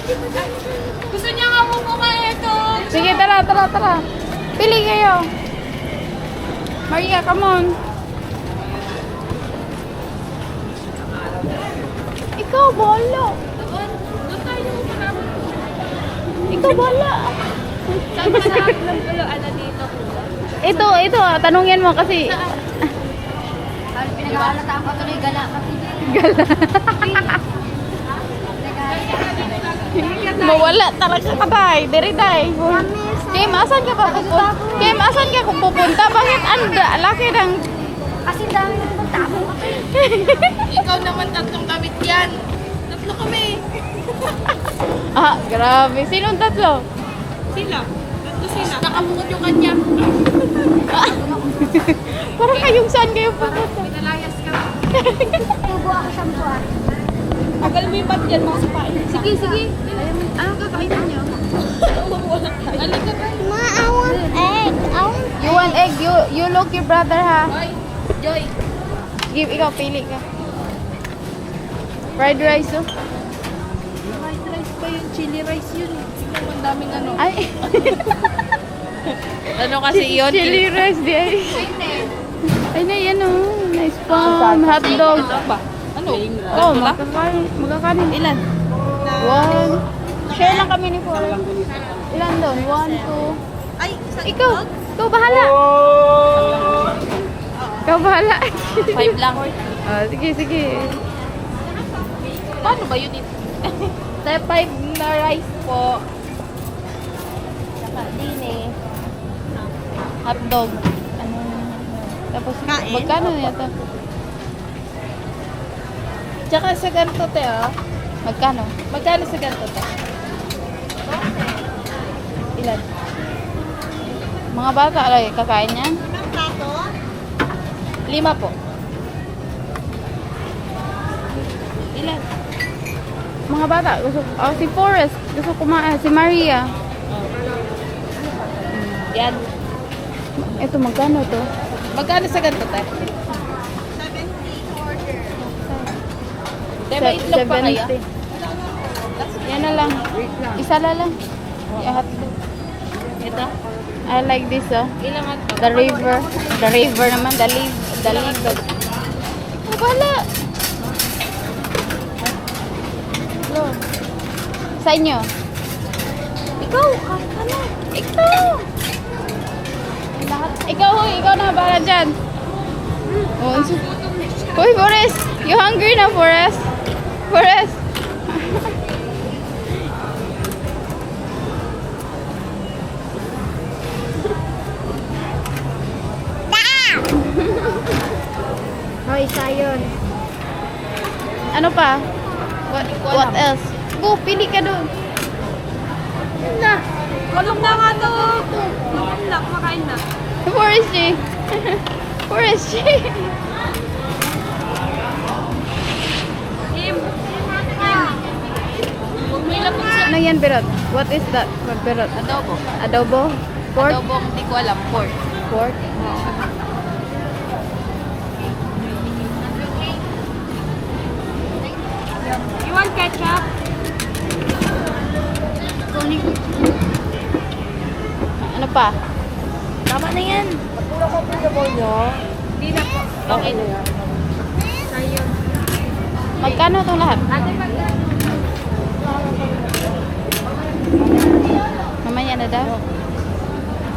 Gusto niya nga mukha ito. Sige, tara. Pili kayo. Maria, come on. Ikaw, bola. Doon tayo marami. Ikaw, bola. Saan masarap ng ano dito? Ito, tanungin mo kasi. Pinag-aalataan ko tuloy gala kasi. Mawala talaga ka, day. Diri, day. Kim, asan ka pa pupunta? Kim, asan ka kung pupunta? Bakit anda? Laki ng... Kasi dami ng punta mo. Ikaw naman tatlong damit yan. Tatlo kami. Ah, grabe. Sinong tatlo? Sila. Tatlo sila. Nakabukod yung kanya. Parang kayong saan kayo pupunta? Pinalayas ka. Tubo ako siyang buwan. Tagal mo yung ba't yan mga sipain. Sige. Anong kakainin niyo? Alika ka. Ma, I want egg. You want egg? You look your brother, ha? Joy. Give, ikaw, pili ka. Fried rice, oh. Fried rice pa yun. Chili rice yun. Tingnan mo ang daming ano. Ay, Ano kasi yun? chili rice, di ay. Ay, na yan, oh. Nice pan. Hot dog. Ano? Oh, magkakanin. Ilan? One. Share lang kami ni Flora. Ilan doon? 1, 2. Ay, Ikaw bahala. Ikaw bahala. 5 lang. Sige. Paano ba yun? Step 5 na rice po. Saka dine. Hot dog. Ano? Tapos, Kain? magkano na ito? Tsaka sa ganito, te, ah. Magkano? Magkano sa ganito, te? Ilan? Mga bata, alay, kakain yan? 5 po. Ilan? Mga bata, si Forrest, gusto kumain, si Maria. Yan. Ito, magkano to? Magkano sa ganito, te? 70 order. Te, may itlog pa kaya? 70. Yan na lang. Isa na lang. Hotdog. Ito? I like this, oh. Ilang hotdog? The river. The river naman. The liver. Wala. Sa inyo. Ikaw. Ano? Ikaw. Ikaw na. Para dyan. Oh, Uy, Forrest. You hungry na, Forrest? Forrest. Hoy, sayon. Ano pa? What else? Go, pili ka doon. Na! Kulong na nga to! Kulong na, kumakain na. Forrest G. Forrest G. Kim! Huwag mo ilapit sa Ano yan, Berot? What is that? Berot? adobo. Adobo? Pork? Adobo, hindi ko alam. Pork. Pork? You want ketchup? Ano pa? Tama na yan. Hindi na po. Okay na yan. Ayun. Magkano itong lahat? Ate, magkano? Mamaya na daw.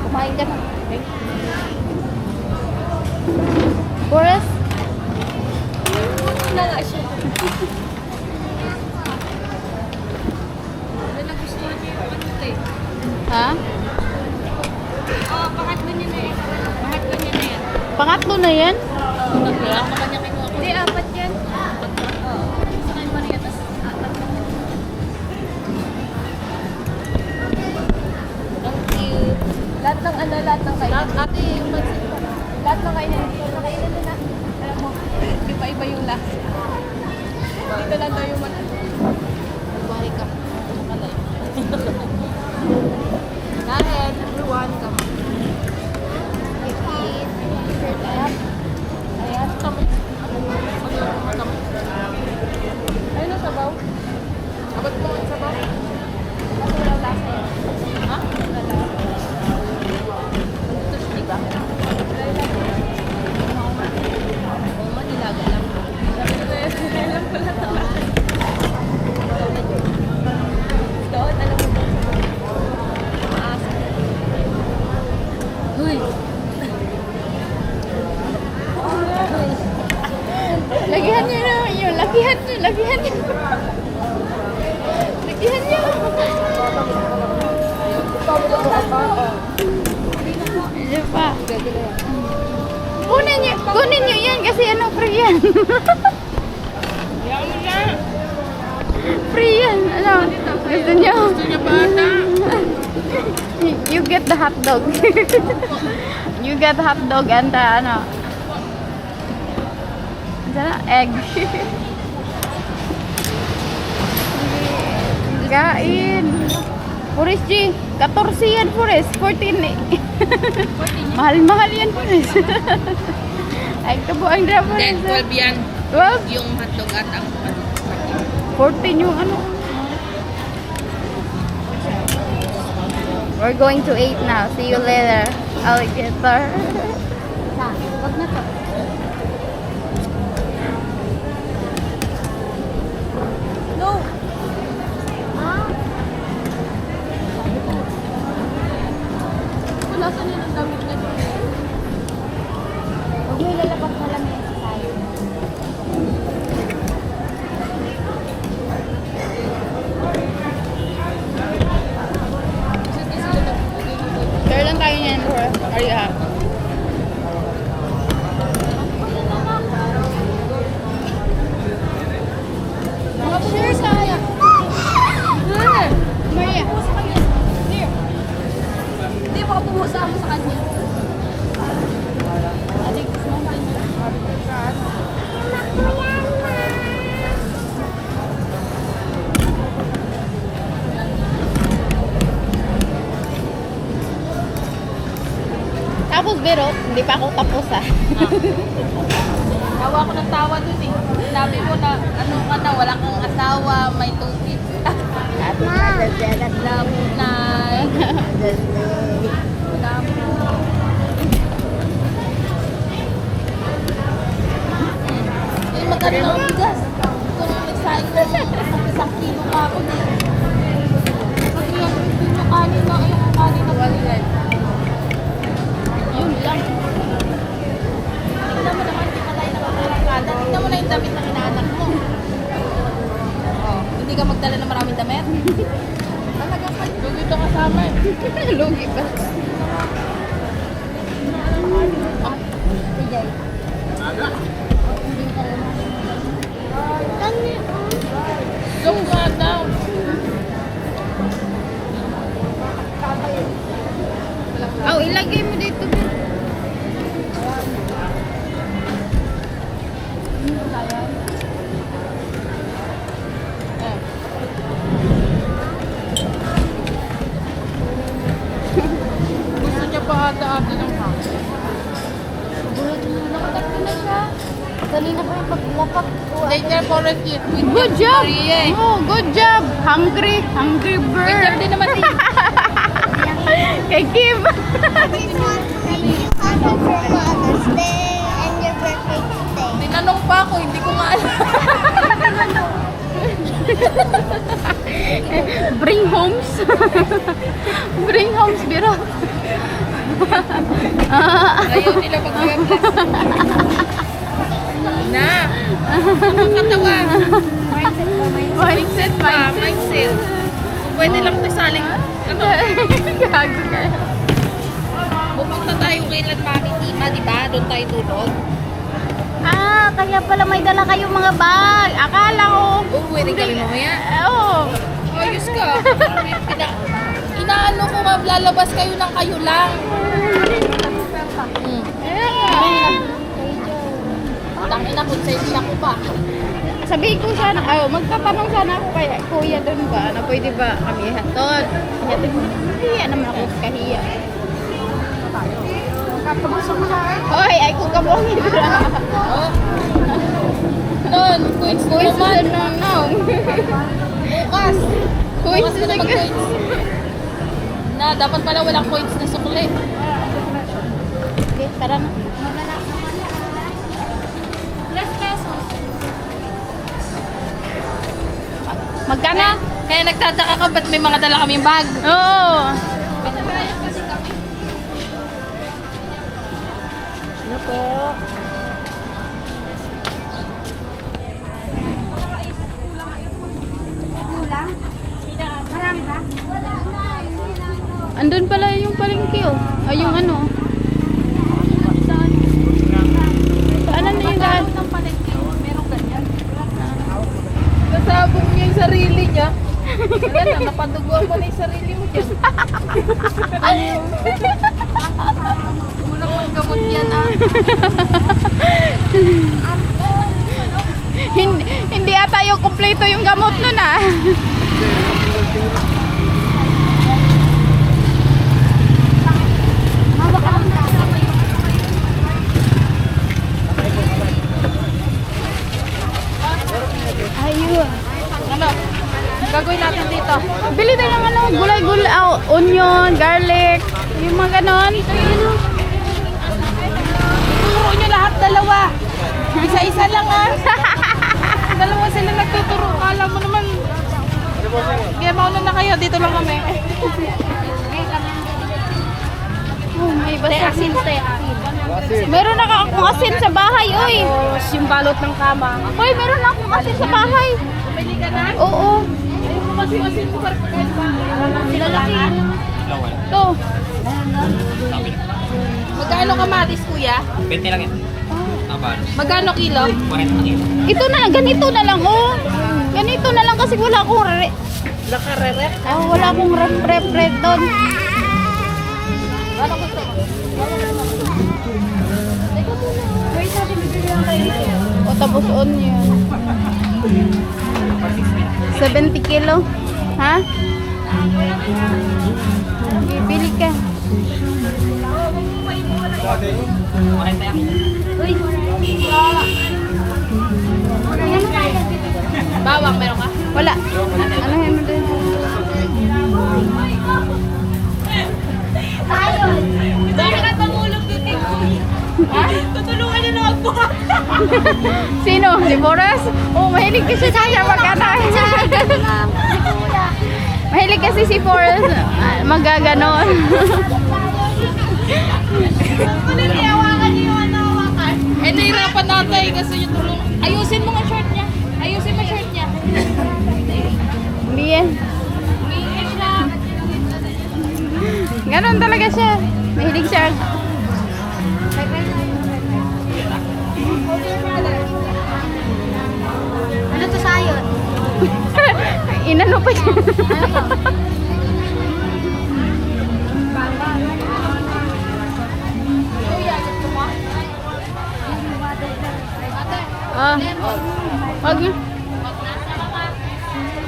Kumain ka na. Forrest? Wala nga siya. Wala nagustuhan niya yung ano to eh. Ha? Oo, pangatlo niya na eh. Pangatlo niya na yan. Pangatlo na yan? Tatlo lang naman niya kinuha ko. Hindi, 4 yan. Oo. Sa kay Maria, tas 4 lang. Thank you. Lahat ng kainan. Ate, yung pansit pa. Lahat ng kainan. Nakainan na na. Alam mo, di pa iba yung lasa. Dito lang daw yung buhay ka. Dahil, everyone, come on. Ayan, tamot. Ayun ang sabaw. Abot mo ang sabaw. Ano pa? Kunin nyo yan kasi ano, free yan. Free yan. Ano? Gusto nyo? You get the hot dog. You get hot dog and the, ano? Ano? Egg. Kain. Puris G, 14 yan Puris. 14 eh. Mahal-mahal yan Puris. Ay, kabuang na Puris. 12 yan. 12? Yung hotdog at ang 14 yung ano. We're going to eat now. See you later, alligator. Wag na to. No! Ah, Wala sa niya ng damit na doon. huwag mo ilalabas na lang yung sayo. Share lang tayo niyan, bro. Are you happy? Share sa kanya. Maria. Hindi, baka pumusa mo sa kanya. Ate, gusto mo kanya. Tapos, Bero, hindi pa ako tapos ah. Tawa ko ng tawa dun eh. Sabi mo na, ano ka na, wala kang asawa, may 2 kids. Love night. Wala mo. Eh, magkano na ang bigas? Kung nagsaing ko, isang kilo pa ako din. Kasi yung kilo kanin na, yung kanin na balikan. Yun lang. Tignan mo naman, hindi ka tayo nakakarangkada. Tignan mo na yung damit ng inaanak mo. Oh, hindi ka magdala ng maraming damit? Talaga pa. Lugi ito kasama eh. Lugi pa. Sige. Look nga daw. Oh, ilagay mo dito, Bero. Gusto niya pa ata-ata ng hangin. Bulot mo. Nakatakbo na siya. Kanina pa yung paglapak ko. Later for a kid. Good job! Maria eh. Oh, good job! Hungry bird! Later din naman si Kay Kim! This one for Mother's Day and your birthday today. tinanong pa ako, hindi ko nga alam. Bring homes! Bring homes, Biro! Ayaw nila mag-plastic. Na! Ang katawa. Mindset pa, mindset. Pwede lang ito saling, ano, Gago ka. pupunta tayo kailan Maritima, di ba? Doon tayo tulog. Ah, kaya pala may dala kayong mga bag. Akala ko. Pwede kami mamaya. Oo. Ayos ka. Inaano ko nga, lalabas kayo ng kayo lang. Kaya nga. Tangin na, konsensya ko pa. Sabihin ko sana, magtatanong sana ako kay kuya doon ba, na pwede ba kami hatod. Hatod mo. Hiya naman ako sa kahiya. Kapag-usap mo na. Hoy, ay kung kabuang hidra. Oh. Nun, coins mo naman. No. Bukas. Coins Bukas ka na na mag-coins. Na, dapat pala walang coins na sukli. Okay, tara na. 3 pesos. Magkano? Kaya nagtataka ka, ba't may mga dala kaming bag? Oo. Pinabayang kasi kami. Ano po? Kulang? Marami ba? Andun pala yung palengke oh. Ay, yung ano. Saan na yung daan? Ng palengke, merong ganyan. Nasabog niya yung sarili niya. Wala na, napaduguan mo na yung sarili mo dyan. Kulang ang gamot yan ah. Hindi ata yung kumpleto yung gamot nun ah. Ayun. Ano? Gagawin natin dito. Bili tayo ng ano, gulay-gulay, onion, garlic, yung mga ganon. Turo nyo lahat dalawa. Isa-isa lang ah. Dalawa sila nagtuturo. Kala mo naman. Kaya mauna na kayo. Dito lang kami. Oh, may basa. Asin, asin. Meron na akong asin sa bahay, oy. Tapos yung balot ng kama. Oy, meron na akong asin sa bahay. Pwede ka na? Oo. Ayun mo kasi asin mo para pagkain ba? Lalaki. To. Magkano kamatis kuya? 20 lang yan. Abal. Magkano kilo? 40 kilo. Ito na, ganito na lang, oh. Ganito na lang kasi wala akong Nakarerep? wala akong rep doon. Ano gusto mo? Teka muna. Wait natin bibili lang kayo. O tapos onion. 70 kilo. Ha? Bibili ka. 40 yan. Uy. Bawang meron ka? Wala. Ano yan mo din? Bakit ka tumulog doon kay kuya? Ha? Tutulungan niyo na magbuhat. Sino? Si Boras? Oh, mahilig kasi siya magkana. Mahilig kasi si Boras magaganon. Kulit, ihawakan niyo yung hawakan. Eh, nahirapan natin kasi yung tulong. Ayusin mo nga short niya. Ayusin mo short niya. Hindi yan. Umiiyak siya. Ganon talaga siya. Mahilig siya. Ano to sayon? Inano pa siya. Ah, wag yun.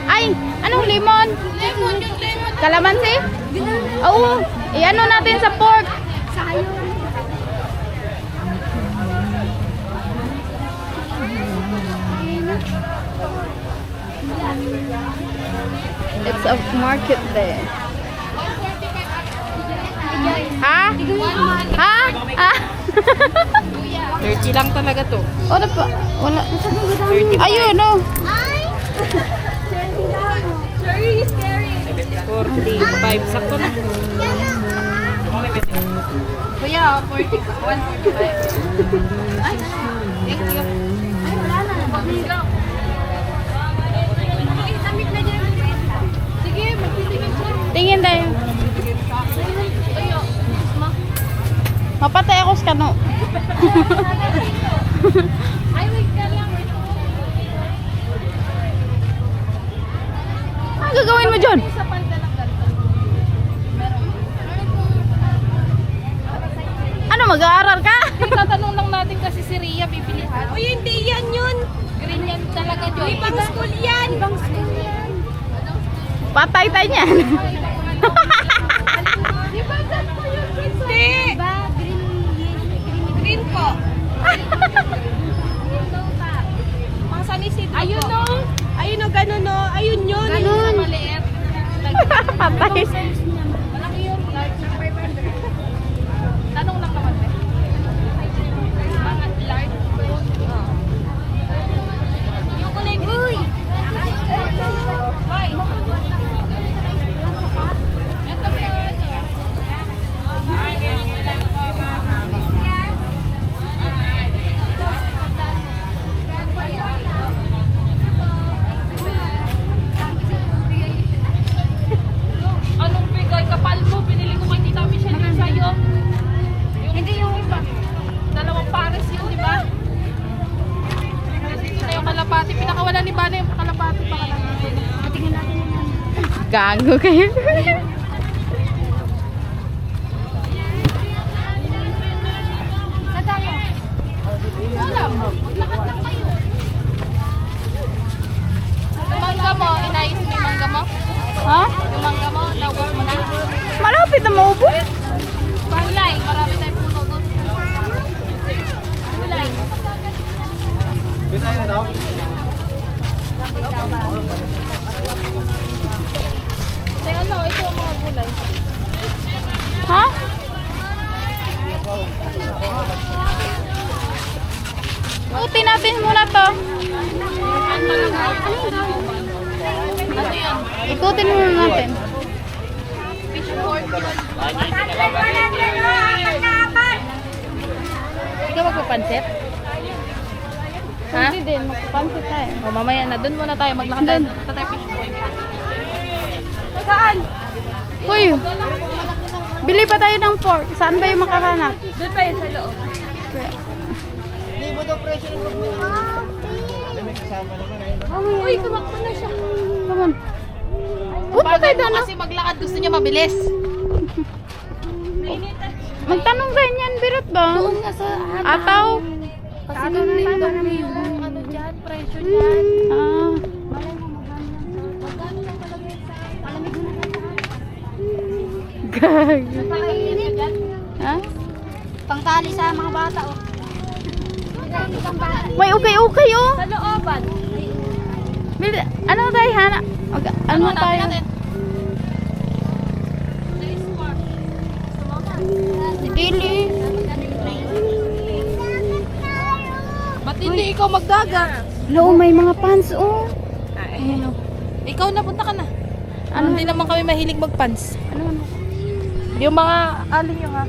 Ay, anong lemon? Lemon, yung lemon. Kalamansi? Oo. I-ano natin sa pork. Sayon. It's a market day. Ha? Ha? Ah? 30 lang talaga to. Wala pa. Wala. Ayun, oh. Ay! Scary, scary. 45. Sakto na. Kuya, 40. 145. Ay, thank you. Ay, wala na. Pag-ilaw. Samit na dyan. Sige, magtitingin siya. Tingin tayo. Ayo. Mapatay ako sa kano. Ay, wait ka lang. Ano gagawin mo dyan? Sa palda ng ganito. Meron. Ano, mag-aaral ka? Tatanong lang natin kasi si Ria bibilihan. O hindi yan yun. Green yan talaga yun. Ibang school yan. Ibang school yan. Patay tayo niyan. Di ba dyan po yun? Hindi. Diba? Green po. Mga sanisid po. Ayun no. Ayun no, ganun no. Ayun yun. Ganun. Sa maliit. Patay. Malaki yun. Large. Tanong lang naman. Mga large. Yung kulay green. Uy! Bye. Ito po. Anong Gago kayo. Saan tayo? Wala mo. Maglakad lang kayo. Yung mangga mo, inayos mo yung mangga mo? Ha? Yung mangga mo, naubos mo na? Malapit na maubos. Gulay, marami tayong puno doon. Gulay. Teka, ano, ito ang mga gulay. Ha? Ikutin natin muna to. Ano yan? Ikutin muna natin. Fish fork. Ikaw magpapansit? Ha? Hindi din, magpapansit tayo. O, mamaya na. Doon muna tayo. Maglakad tayo. Tatay fish fork. Saan? Uy, bili pa tayo ng pork. Saan ba yung makahanap? Doon pa yun sa loob. Uy, tumakbo na siya. Come on. Punta tayo doon. Kasi maglakad gusto niya mabilis. Magtanong tayo niyan, birot ba? Doon nga sa Ataw? Kasi doon na yung ano dyan, presyo dyan. Ah. Malay mo magkano lang talaga yun sa malamig na Gag. Napakainit ka dyan. Ha? Pangtali sa mga bata, oh. May ukay-ukay oh. Sa looban. Bili, ano tayo, Hana? Ano tayo? natin? Dili. Ba't hindi ikaw magdagat? Hello, may mga pants oh. Ayun oh. Ikaw na, punta ka na. Ano? Hindi naman kami mahilig mag-pants. Ano? Yung mga alin yung ha.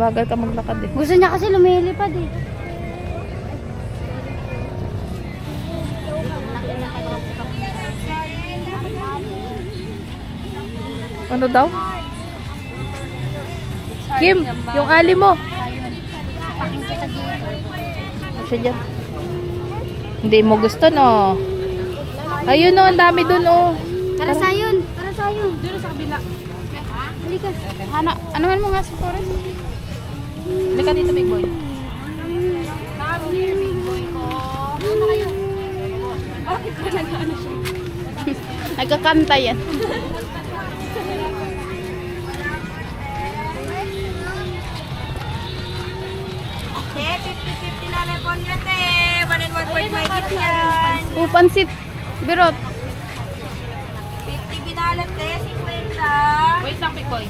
Bagal ka maglakad eh. Gusto niya kasi lumilipad eh. Ano daw? Kim, yung ali mo. Siya dyan. Hindi mo gusto, no? Ayun, no, ang dami dun, oh. Tara sayon. Tara sayon. Dito sa kabila. Halika. Hana, anuhan mo nga si Forrest. Halika dito, big boy. Nagkakanta yan. Pansit. Birot. 50 binalat eh, 50. Wait lang, big boy.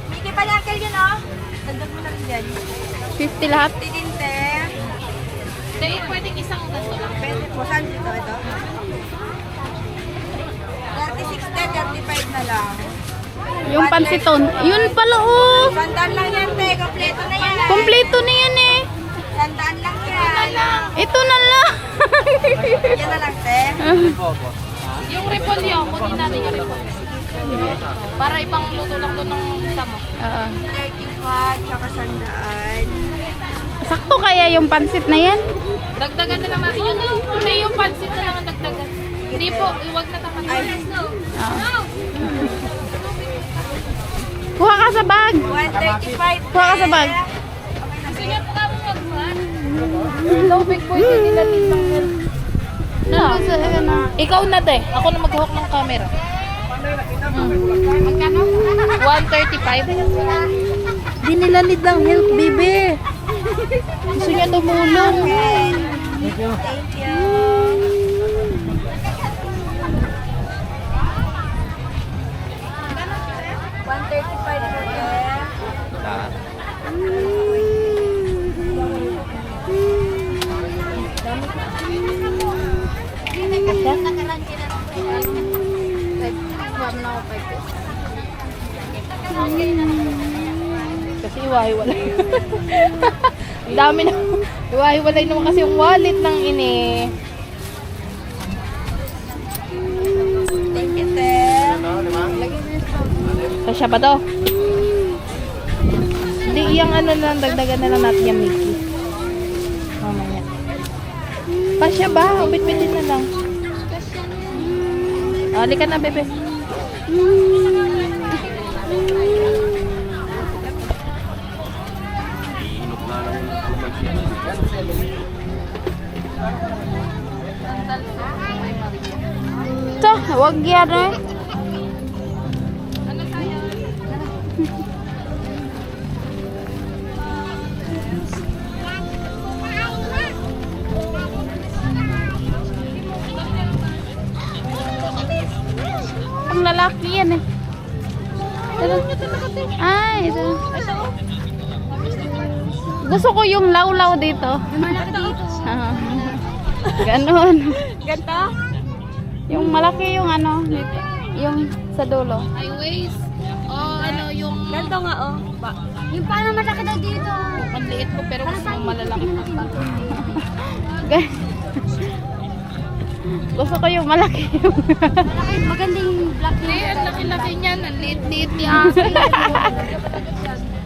Miki pa lang kayo, no? Dagdag mo na rin dyan. 50 lahat. 50 din, te. Hindi, pwedeng isang ganito lang. Pwede po. Saan dito? Ito? 36, te. 35 na lang. Yung pansiton. Yun pala oh. Sandaan lang yan, te. Kompleto na yan. Kompleto na yan eh. Sandaan lang yan. Ito na lang. Yan na lang, te. Yung repolyo, kunin natin yung repolyo. Para ibang luto lang doon ng isa mo. 35, tsaka sandaan. Sakto kaya yung pansit na yan? Dagdagan na lang natin yun. Hindi yung pansit na lang ang dagdagan. Hindi po, iwag na takan. Kuha ka sa bag. 135. Kuha ka sa bag. Gusto niya po kami mag-run. Hello, big boy. Hindi na lang help. Nandun sa ano. Ikaw na, te. Ako na mag-hawk ng camera. Magkano? 135. Di nila need ng help, baby. Gusto niya tumulong. Thank you. Kasi iwahiwalay. Ang dami na. Iwahiwalay naman kasi yung wallet ng ini. Thank you, te. Kasya ba to? Hindi Di, yung ano lang, dagdagan na lang natin yung Mickey. Mamaya. Pasya ba? Ubit-bitin na lang. Halika na, bebe. Ito, huwag yan eh. Ang lalaki yan eh. Ito. Ay, ito. Gusto ko yung lawlaw dito. Malaki dito. Ah. Ganon. Ganto? Yung malaki yung ano, dito. Yung sa dulo. Highways. Ano yung... Ganto nga, Yung parang malaki daw dito. Ang liit ko pero gusto mo malalaki. Gusto ko yung malaki yung... Malaki, magandang black niya. Ang laki-laki niyan. Ang liit-liit niya.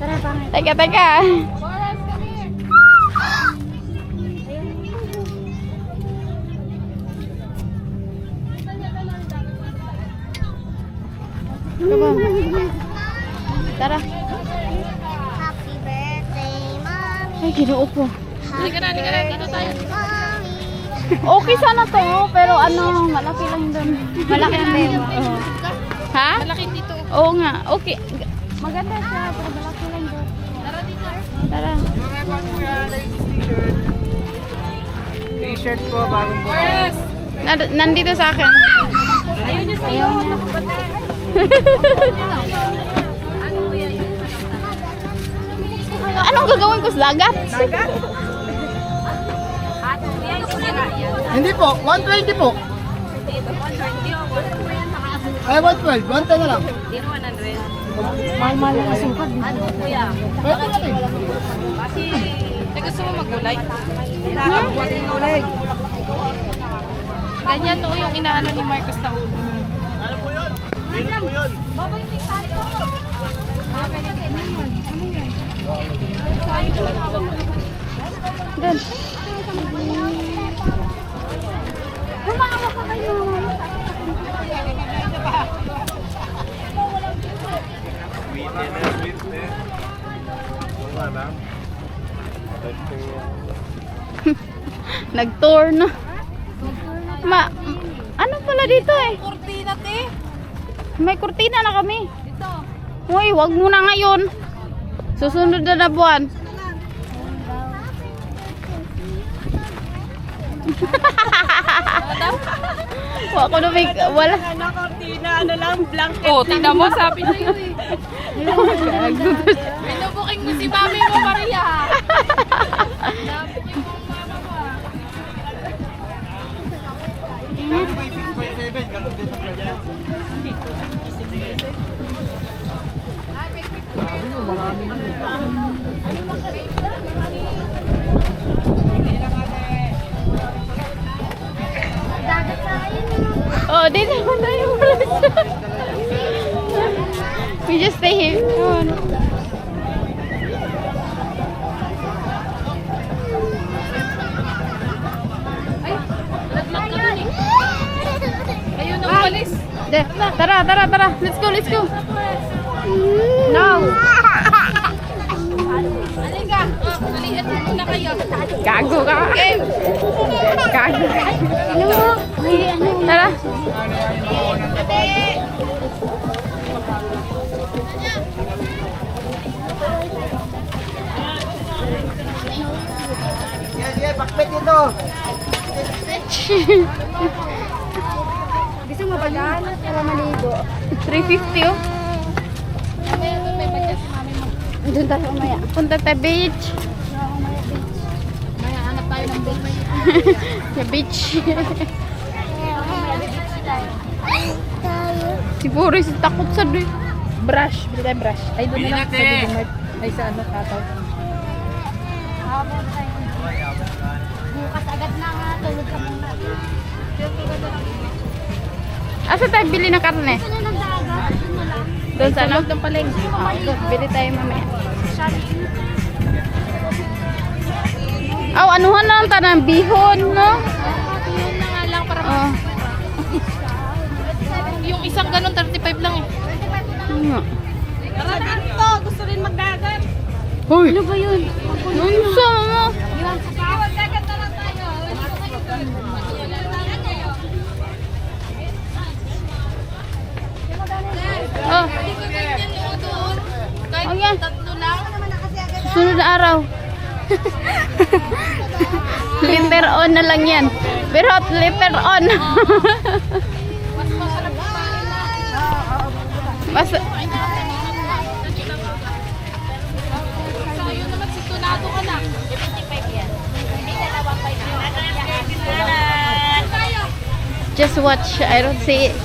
Tara, pangit. Teka. Boras, come here. Tara. Happy birthday, mommy. Ay, ginoo ko. Halika na. Dito tayo. Mommy. Okay sana to, pero ano, malaki lang doon. Malaki lang din. Oo. Ha? Malaki dito. Oo nga. Okay. Maganda siya, pero malaki lang doon. Tara dito. Tara. T-shirt ko, bagong buka. Boras. Nandito sa akin. Ayun yung sa'yo. Anong gagawin ko sa dagat? Hindi po, 120 po. Ay, 112. 110 na lang. Mahal-mahal na sungkad. Pwede na rin. Gusto mo magulay? Ganyan no yung inaano ni Marcos na ulo. Ano po yun? Dito po yun. Doon. Nag-tour na. Ano pala dito eh? Kurtina te. May kurtina na kami. Dito. Uy, wag muna ngayon. Susunod na buwan. Wala na may wala. Oh, tingnan mo, sabi na yun eh. Binubuking mo si mami mo, Maria. Nabuking mo ang mama mo. Dagat sa akin. Oh, dito mo tayo. We just stay here. Come on. Ay, laglag ka dun eh. Ayun ang walis. Tara. Let's go. No. Halika. Maliit mo muna kayo. Gago ka. Gago. Tara. Sige, pakpit dito. Gusto mo ba dyan? Para maligo. 350 oh. Mamaya doon may badya si mami mo. Doon tayo umaya. Punta tayo beach. Maya, hanap tayo ng boat. Sa beach. Tayo. Si Boris takot sa doon. Brush. Bili tayo brush. Ay doon na lang sa Bigmart. Ay sa ano kataw. Bukas agad na nga. Tulog ka muna. Asa tayo bili ng karne? Ano ng dagat? Ano lang? Doon sa ano? Doon paleng. Bili tayo mamaya. Aw, anuhan lang tanang bihon, no? Yun na nga lang para Oh. yung isang ganun 35 lang eh. Tara na to, gusto rin magdagat. Hoy! Ano ba yun? Nunsa mo? Magdagat na lang tayo. Oh, Kahit oh yan. tatlo lang. Sunod na araw. Flipper on na lang yan. Pero flipper on. Mas masarap kumain na. Mas, Sa'yo naman si Tunado ka na. 75 yan. Hindi dalawang 5 yan. Tayo. just watch. I don't see it.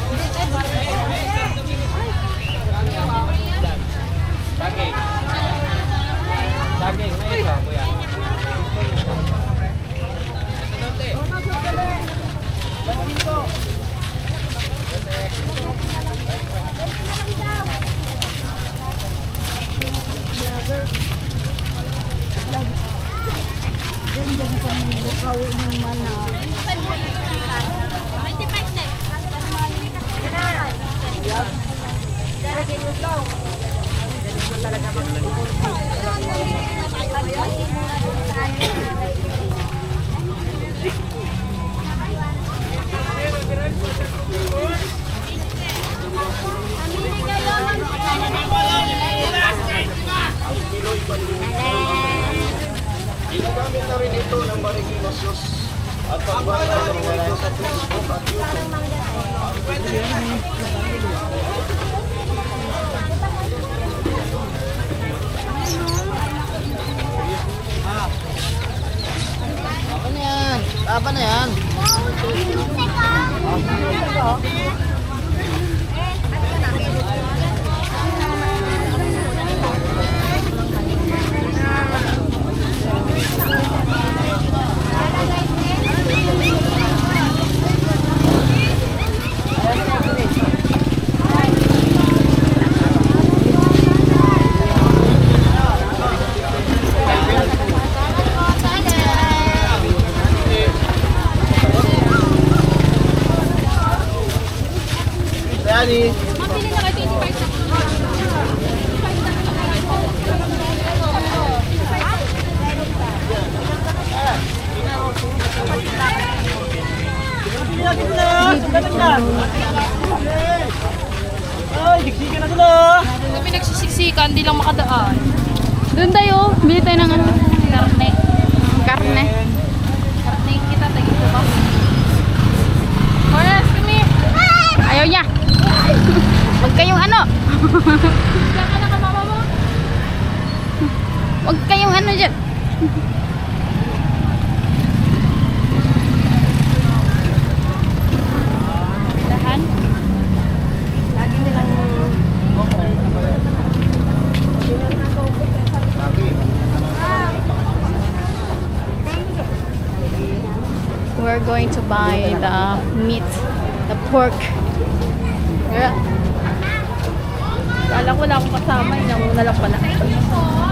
Daging. Daging. Ngayon ba, kuya? Ginagamit na rin ito ng Marikina Sauce at pagbasa ng video sa Facebook at YouTube. Apa na yan? Apa na yan? Daddy. Mabili na kayo 25 Ay, diksikan na sila. Kami nagsisiksikan, hindi lang makadaan. Doon tayo. Bili tayo ng ano. Karne. Karne. Karne kita, tagito ba? Horas kami! Ayaw niya. Huwag kayong ano. Diyan ka na ka mama mo? Huwag kayong ano dyan. Dahan? Lagi nilang... We're going to buy the meat, the pork. Yeah. Kala ko wala akong kasama, inauna lang pala. Oh.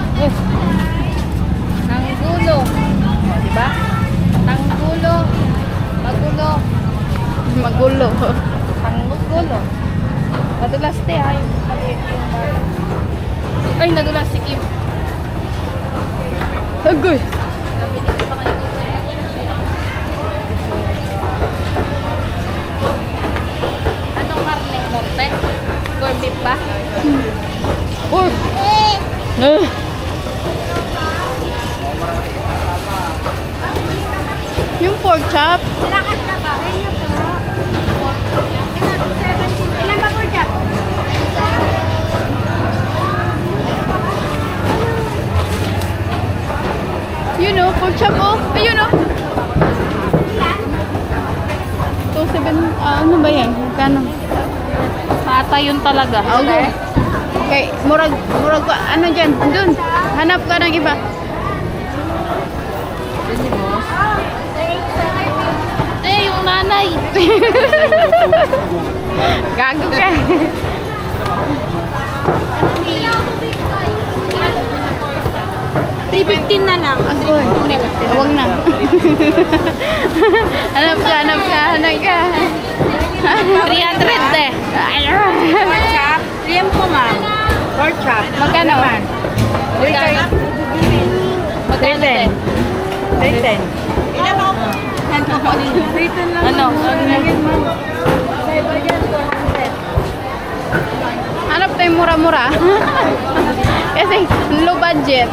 Nanggulo. O, diba? Nanggulo. Magulo. Magulo. Nanggulo. Nadulas te ha. Ay, nadulas si Kim. Agoy. Anong karne? Morte? Corn beef ba? Pork. Yung pork chop. Lakas na ba? Ayun po. Ilan ba po dyan? You know, pork chop oh. Ayun oh. 2.7, ano ba yan? Kano? Ata yun talaga. Okay. Okay, murag ano dyan? Dun. Hanap ka ng iba. Eh, yung nanay. Gago ka. 315 na lang. Huwag na. Hanap ka, hanap ka, hanap ka. 300 eh. Pork chop. Liempo, ma'am. Pork chop. Magkano? Magkano? Magkano eh? 310. Ilan ako po? 310 lang. Ano? Hanap tayo mura-mura. Kasi low budget.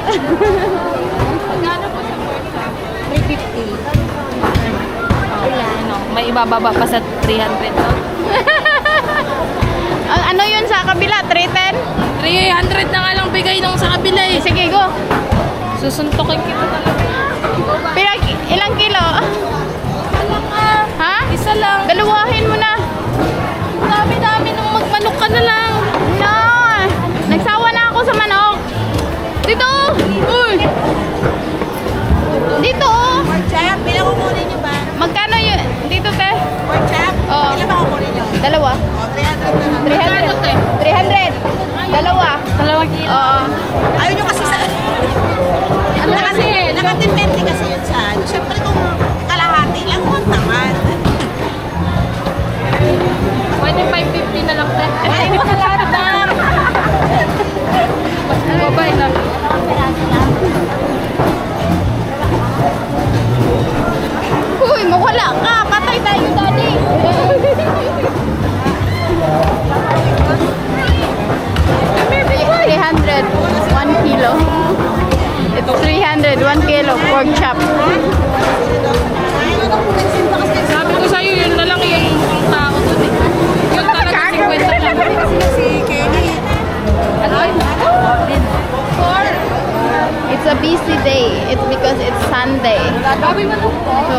Magkano po sa pork chop? 350. Ano, may ibababa pa sa 300. No? Ang ano yun sa kabila? 310? 300 na nga lang bigay nung sa kabila eh. Sige, go. Susuntokin kita talaga. Ilang kilo? Alam ka. Ha? Isa lang. Dalawahin mo na. Dami-dami nung magmanok ka na lang. No! Nagsawa na ako sa manok. Dito! Uy! Dito! Pork chop, bilang kukunin niyo ba? Magkano yun? Dito, te? Pork chop? Oo. Ilan ba kukunin niyo? Dalawa. 300 na lang. 300. 300. Dalawa. 2 kilo. Oo. Ayaw niyo kasi sa... Ano kasi, nakatimenti kasi yun sa ano. Siyempre kung kalahati lang, huwag naman. Pwede 550 na lang tayo. Ay, mo na lahat na. Babay na. Uy, mawala ka. Patay tayo, daddy. $300, 1 kilo. It's 300, 1 kilo pork chop. Sabi ko sa'yo, yun na lang yung tao doon eh. Yung talaga 50 lang. Si Kenny. Ano? It's a busy day. It's because it's Sunday. Gabi mo nung po. So,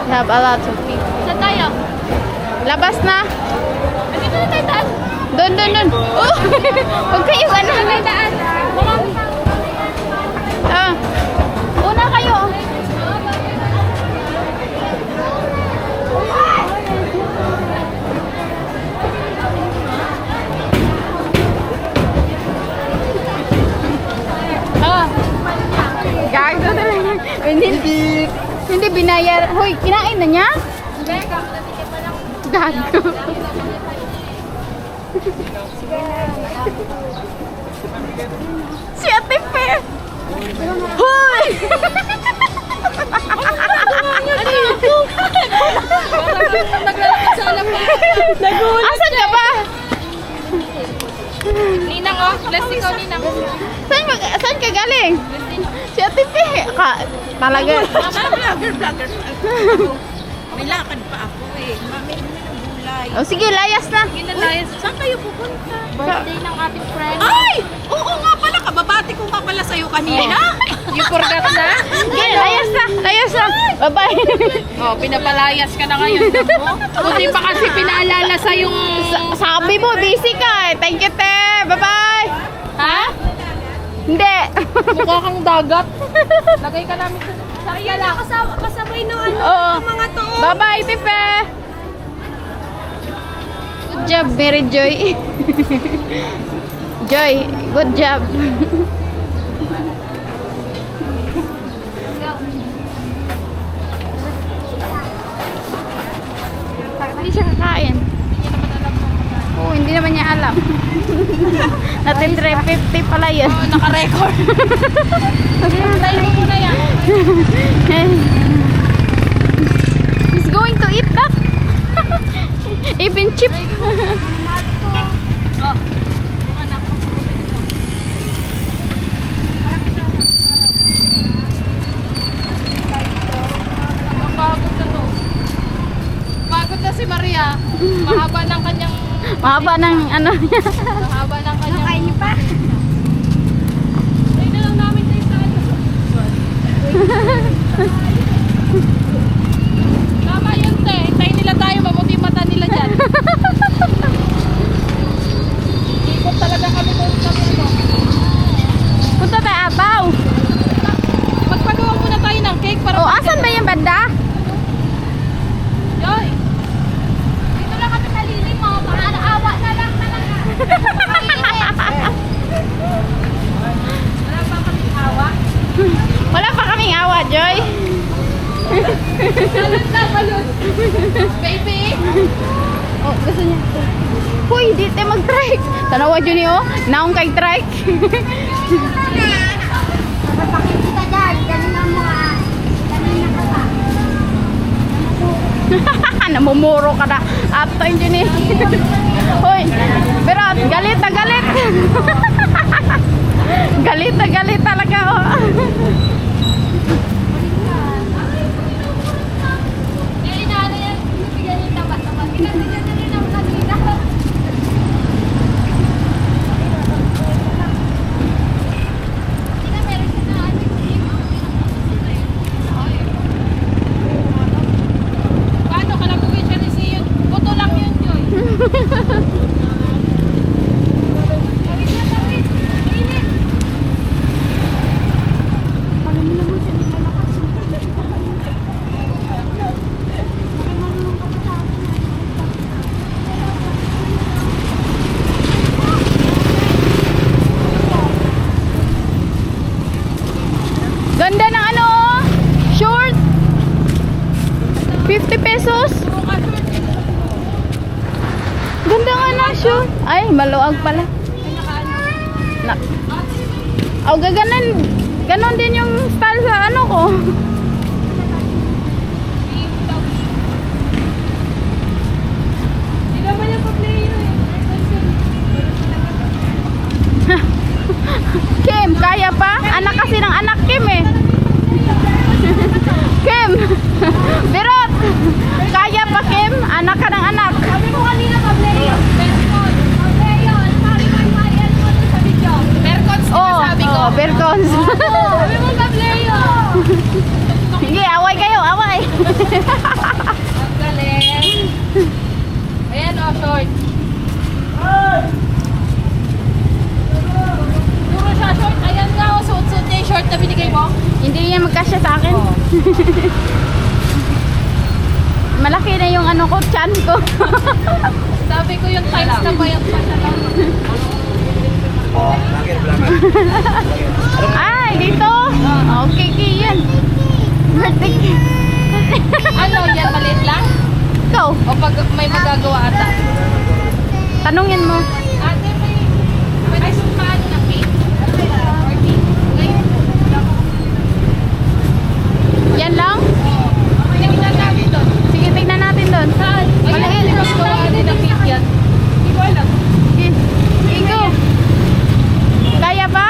we have a lot of people. Saan tayo? Labas na. Dito na tayo taas. Doon, doon, doon. Oh, huwag kayo ano. Tayo taas. Ah, una kayo. Ah. Gago talaga. Hindi binayar. Hoy, kinain na niya? Gago. Si Ate Pe. Hoy! Naglalakad sa alam mo. Asan ka ba? Ninang oh. Bless ikaw, Ninang. Saan ka galing? Si Ate Pe. Talaga. Vlogger. May lakad pa ako eh. Mamili mo ng gulay. O sige, layas na. Ginalayas. Saan kayo pupunta? Birthday ng ating friend. Ay! Oo nga pala. Kababati ko nga pala sa'yo kanina. You forgot na? Sige, layas na. Layas na. Bye-bye. Oh, pinapalayas ka na ngayon. Buti pa kasi pinaalala sa yung... Sabi mo, busy ka. Thank you, te. Bye-bye. Ha? Hindi. Mukha kang dagat. Lagay ka namin sa kala. Kasabay ng ano, Oo. mga to. Bye-bye, Tipe. Good job, Mary Joy. Joy, good job. Hindi siya kakain. Oo, hindi naman niya alam. Natin 350 pala yun. Oh, naka-record. Tayo mo muna yan. He's going to eat that. Even chip. Oh. Pagod na to. Pagod na si Maria. Mahaba ng kanyang... Mahaba ng ano niya. Mahaba ng kanyang... Kain niyo pa? Tayo na lang namin tayo sa ano. Tama yun, te. Hintayin nila tayo. Mabuti mata nila dyan. Ikot talaga kami kung kami ano. Punta tayo Abaw. Magpagawa muna tayo ng cake para... Oh, asan ba yung banda? Yoy! Dito lang kami nalilim mo. Baka naawa na lang talaga. Wala pa kami awa. Balot na, balot. Baby! Oh, gusto niya. Hoy, di tayo mag-trike. Tanawa dyan niyo, naong kay trike. Napapakita dyan. Ganun ang mga... Kanina ka pa. Namumuro ka na. Ato yun dyan eh. Hoy, pero galit na galit. Galit na galit talaga. Oh. Hindi na ano yan. Bigyan yung taba-taba. Bigyan na rin ang kanina. Hindi na meron siya na ano. Paano? Kalabugin siya ni Siyo. Buto lang yun, Joy. Tawid na, tawid. Init. Ganda ng ano, oh. Short. 50 pesos. Ganda nga na short. Ay, maluag pala. Na. Oh, gaganan. Ganon din yung style sa ano ko. Hindi naman yung pa-play yun. Kim, kaya pa? Anak kasi ng anak Kim eh. Kim. Birot. Kaya pa Kim? Anak ka ng anak. Sabi mo kanina pa-play yun. Mercons. Pa-play yun. Sabi mo yung Marian mo sa video. Mercons Oh, sabi ko. oh, Bercons. Sabi mo pa-play yun. Sige, away kayo, away. Ang galing. Ayan o, short. Puro siya short. Ayan nga o, suot-suot niya yung short na binigay mo. Hindi niya magkasya sa akin. Malaki na yung ano ko, chan ko. Sabi ko yung times na bayang pa siya lang. Ay, dito. Okay, yan. Birthday. Ano, yan maliit lang? Ikaw, O pag may magagawa ata? tanungin mo. Ate, may sumaan na pink. Ngayon, Yan lang? tingnan natin doon. Sige, tignan natin doon. Saan? Ayun, di ba gawa din ng pink yan? Hindi ko alam. Igo. Kaya ba?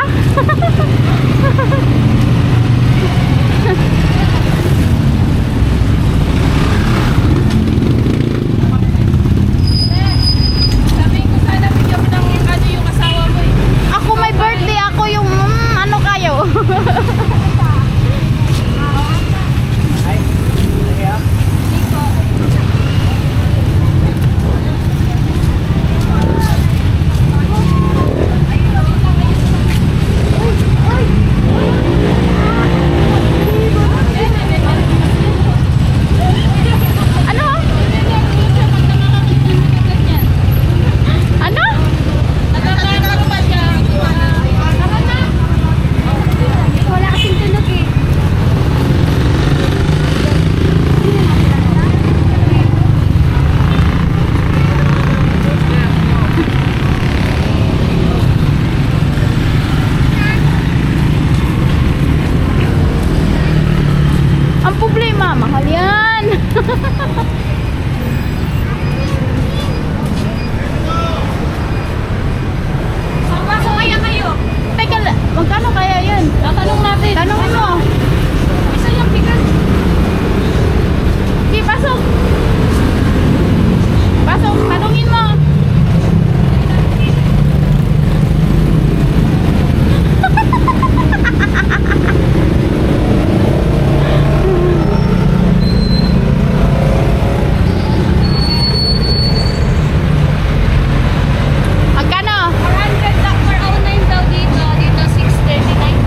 Sabi ko sana bigyan mo ng ano yung asawa mo eh. Ako may birthday, ako yung ano kayo. Ano? Ano? Natatakot ba siya? Wala kasing tunog eh. Ang problema, mahal yan. Pasok kaya kayo. Teka, magkano kaya yan? Tatanong natin. Tanongin mo. Isa lang bigat. Di, pasok. Pasok, tanongin mo. Magkano? 400 per hour na yun daw dito. Dito 639.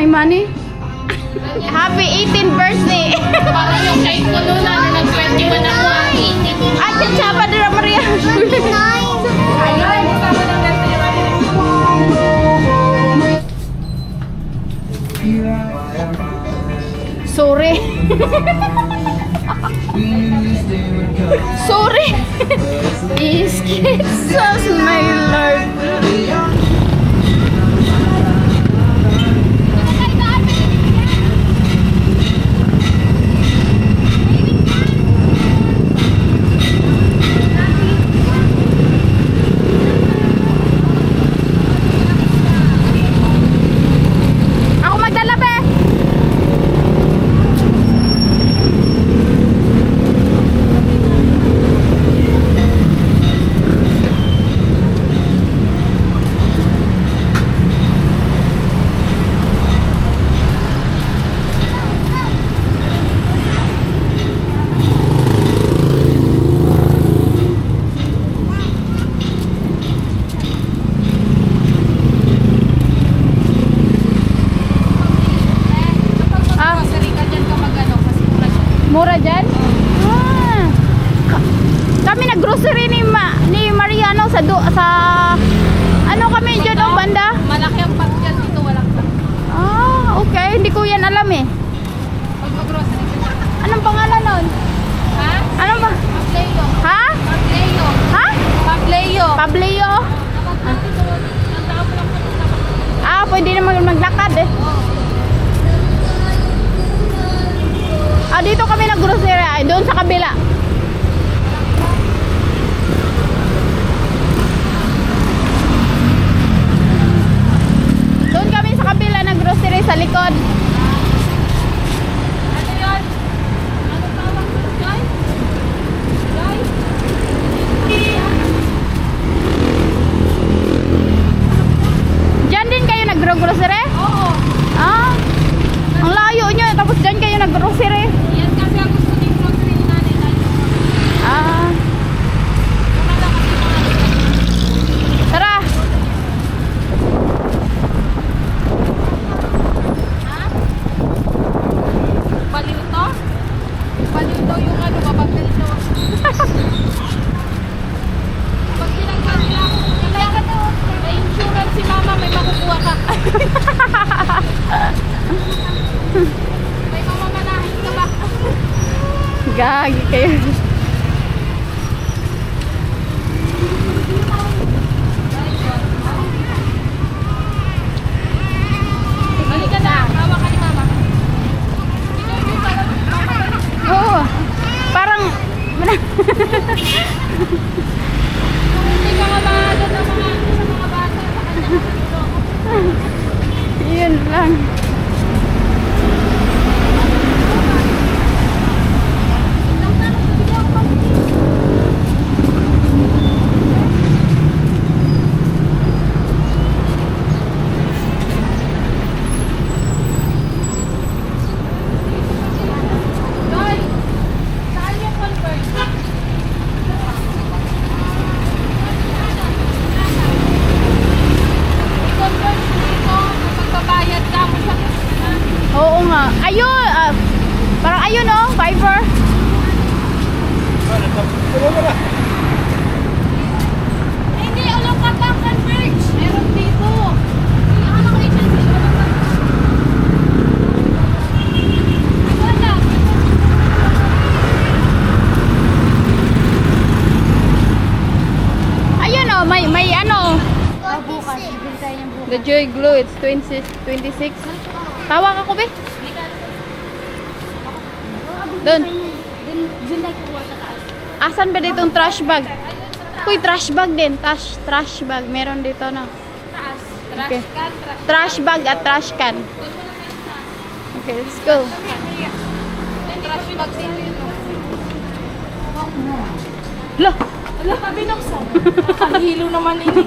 Manny. Happy 18th birthday. Parang yung cake ko noon na nag-21 ako. At sa Padre Maria. Ayun, kasama ng birthday ni Manny. Sorry. Sorry. Excuse my Lord. Ako magdala be. Ah, Grocery ka dyan ka mag-ano kasi mura siya. mura dyan? Ah. Kami nag-grocery ni Mariano sa ano kami dyan ang banda? Malaki ang pack dyan dito, walang pack. Ah, okay. Hindi ko yan alam eh. Pag mag-grocery ka dyan. Anong pangalan nun? Ha? Anong ba? Pableo. Ha? Pableo. Ha? Pableo. Pableo? Ang tao mo lang po. Ah, pwede naman maglakad eh. Ah, dito kami nag-grocery. Ay, doon sa kabila. Doon kami sa kabila nag-grocery sa likod. Ano yun? Ano tawag mo? Joy? Joy? Diyan din kayo nag-grocery? Oo. Ah, ang layo nyo. Tapos diyan kayo nag-grocery. Yan kasi ang gusto ni grocery ni nanay tayo. Ah, Wala kasi mga tara. baliw to? Baliw to yung ano, babagdal to. Pag tinanggal nila ako, kaya ka to. May insurance si mama, may makukuha ka. May mamamanahin ka ba? Gagi kayo. Halika na, hawa ka ni mama. Ikaw yung parang Oo. Parang hindi ka nga maano sa mga bata. yun lang. Joy, saan yung convert? I-convert mo dito, magbabayad ka mo sa Oo nga. Ayun. Parang ayun oh. Fiverr. Hindi, ulang ka pa, Converge. Meron dito. Ano ko agency? Wala. Ayun oh. May ano. Bukas. The Joy Glow. It's 26. Tawag ako be. Doon. Asan ba ditong trash bag? Uy, trash bag din. Trash bag. Meron dito na. Taas. Okay. Trash can, trash Trash bag at trash can. Okay, let's go. trash bag dito yun. Lo! Wala, tabi ng song. Nakahilo naman ini.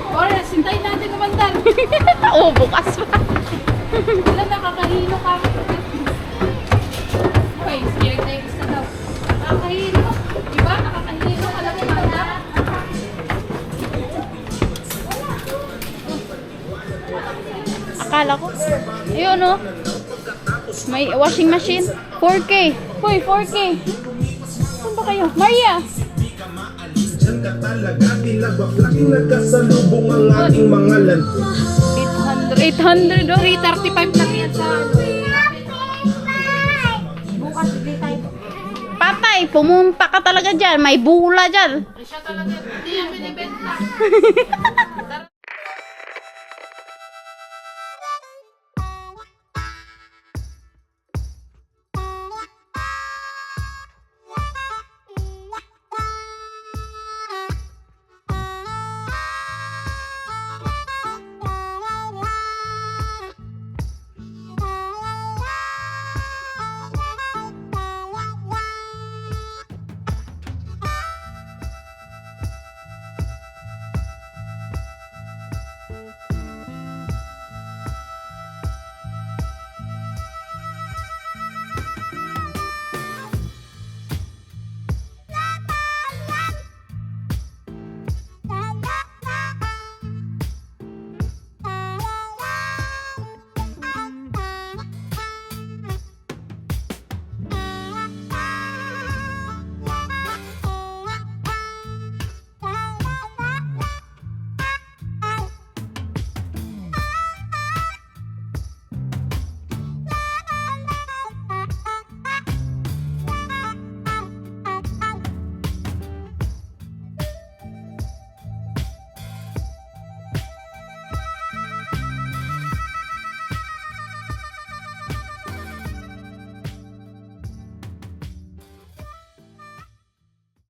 Ora, sintayin natin kumandar. Oo, bukas pa. Wala, nakakahilo ka. Okay, scared na yung isa daw. Nakakahilo. Diba? Nakakahilo ka lang kumandar. Akala ko. Ayun. yun, no? May washing machine. 4K. Hoy, 4K. Saan ba kayo? Maria! Diyan ka talaga, tinagbablak, nagkasalubong ang ating mga land. 800, oh. 335 lang yan sa Patay, pumunta ka talaga dyan. May bula dyan. siya talaga. Hindi yan binibenta.